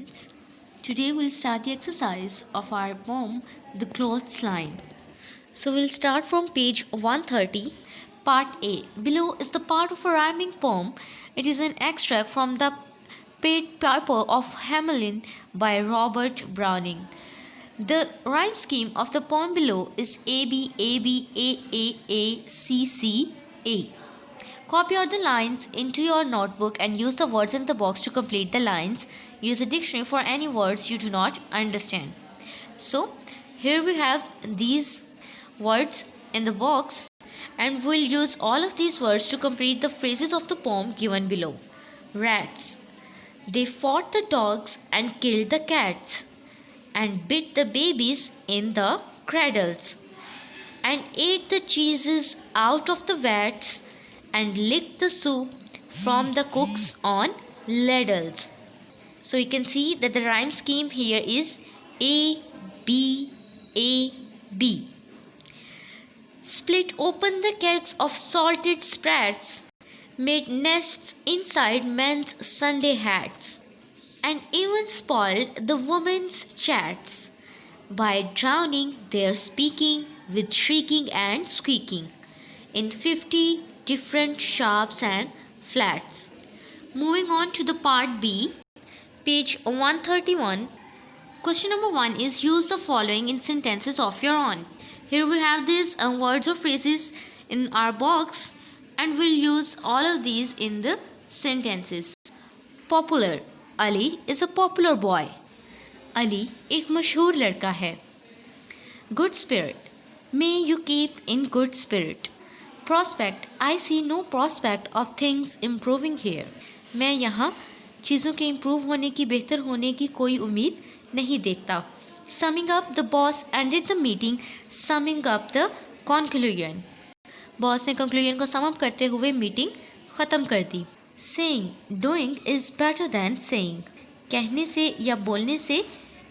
students. Today we'll start the exercise of our poem The Clothes Line. So we'll start from page 130, part A. Below is the part of a rhyming poem. It is an extract from the Pied Piper of Hamelin by Robert Browning. The rhyme scheme of the poem below is A B A B A A A C C A. Copy out the lines into your notebook and use the words in the box to complete the lines. Use a dictionary for any words you do not understand. So, here we have these words in the box and we'll use all of these words to complete the phrases of the poem given below. Rats. They fought the dogs and killed the cats and bit the babies in the cradles and ate the cheeses out of the vats and licked the soup from the cooks on ladles. So you can see that the rhyme scheme here is A, B, A, B. Split open the kegs of salted sprats, made nests inside men's Sunday hats, and even spoiled the women's chats by drowning their speaking with shrieking and squeaking in 50 different sharps and flats. Moving on to the part B, page 131. Question number 1 is use the following in sentences of your own. Here we have these words or phrases in our box and we'll use all of these in the sentences. Popular. Ali is a popular boy. Ali एक मशहूर लड़का है. Good spirit. May you keep in good spirit. Prospect. I see no prospect of things improving here. मैं यहाँ चीज़ों के improve होने की बेहतर होने की कोई उम्मीद नहीं देखता. Summing up, the boss ended the meeting, summing up the conclusion. Boss ने conclusion को sum up करते हुए मीटिंग ख़त्म कर दी. Saying, doing is better than saying. कहने से या बोलने से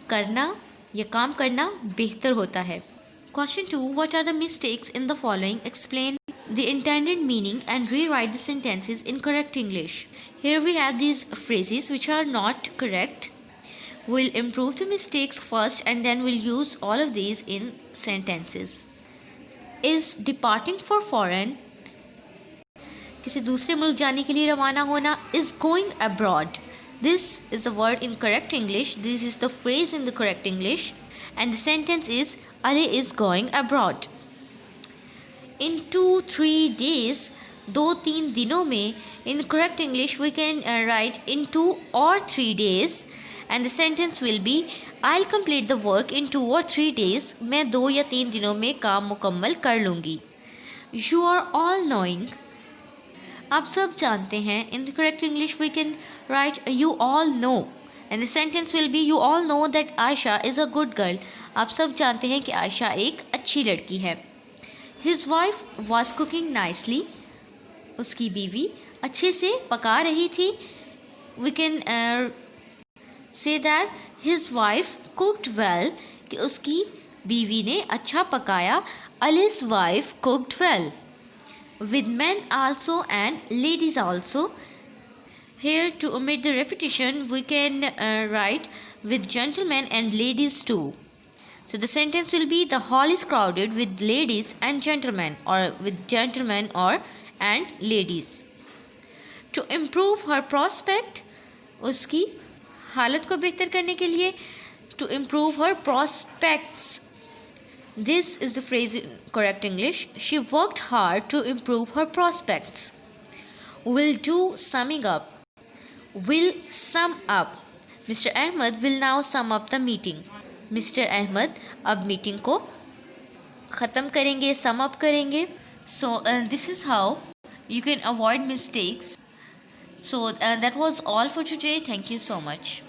करना या काम करना बेहतर होता है. Question 2. What are the mistakes in the following? Explain the intended meaning and rewrite the sentences in correct English. Here we have these phrases which are not correct. We'll improve the mistakes first and then we'll use all of these in sentences. Is departing for foreign. किसी दूसरे मुल्क जाने के लिए रवाना होना. Is going abroad. This is the word in correct English. This is the phrase in the correct English. And the sentence is Ali is going abroad. In 2-3 days, 2-3 दिनों में. In correct English we can write in 2 or 3 days. And the sentence will be I'll complete the work in 2 or 3 days. मैं 2 या 3 दिनों में काम मुकम्मल कर लूँगी. You are all knowing. आप सब जानते हैं. In the correct English we can write you all know. And the sentence will be you all know that Aisha is a good girl. आप सब जानते हैं कि आयशा एक अच्छी लड़की है. His wife was cooking nicely. उसकी बीवी अच्छे से पका रही थी. We can say that his wife cooked well. कि उसकी बीवी ने अच्छा पकाया. Ali's wife cooked well. With men also and ladies also. Here to omit the repetition we can write with gentlemen and ladies too. So the sentence will be the hall is crowded with ladies and gentlemen or with gentlemen or and ladies. To improve her prospect, उसकी हालत को बेहतर करने के लिए. To improve her prospects. This is the phrase in correct English. She worked hard to improve her prospects. Will do summing up. Will sum up. Mr. Ahmed will now sum up the meeting. Mr. Ahmed अब meeting को ख़त्म करेंगे, sum up करेंगे. So this is how you can avoid mistakes. So that was all for today. Thank you so much.